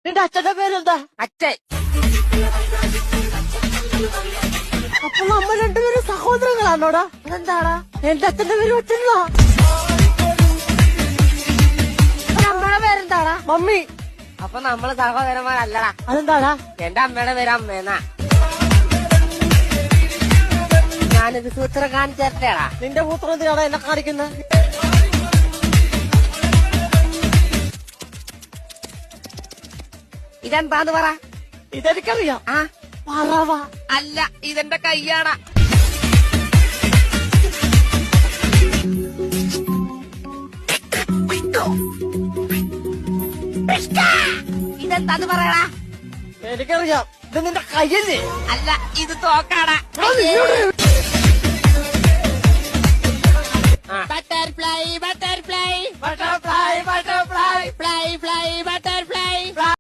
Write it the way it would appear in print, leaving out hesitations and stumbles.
നിന്റെ അച്ഛന്റെ പേരെന്താ? അച്ഛൻ. അപ്പൊ നമ്മൾ രണ്ടുപേരും സഹോദരങ്ങളാണോടാ? അതെന്താടാ? എന്റെ അച്ഛന്റെ പേര് അച്ഛനാ. അമ്മയുടെ പേരെന്താടാ? മമ്മി. അപ്പൊ നമ്മള് സഹോദരന്മാരല്ലടാ. അതെന്താടാ? എന്റെ അമ്മയുടെ പേര് അമ്മേന്നാ. ഞാനിത് സൂത്രം കാണിച്ചേരട്ടേടാ. നിന്റെ മൂത്രം എന്തിനാടാ എന്നെ കാണിക്കുന്നത്? ഇതെന്താന്ന് പറ. ഇതെനിക്കറിയാം. ആ പറവ. അല്ല, ഇതെന്റെ കയ്യാടാ. ഇതെന്താന്ന് പറയടാ. എനിക്കറിയാം. ഇത് നിന്റെ കയ്യല്ലേ? അല്ല, ഇത് തോക്കാടാ. Butterfly, butterfly, butterfly butterfly fly, fly, butterfly.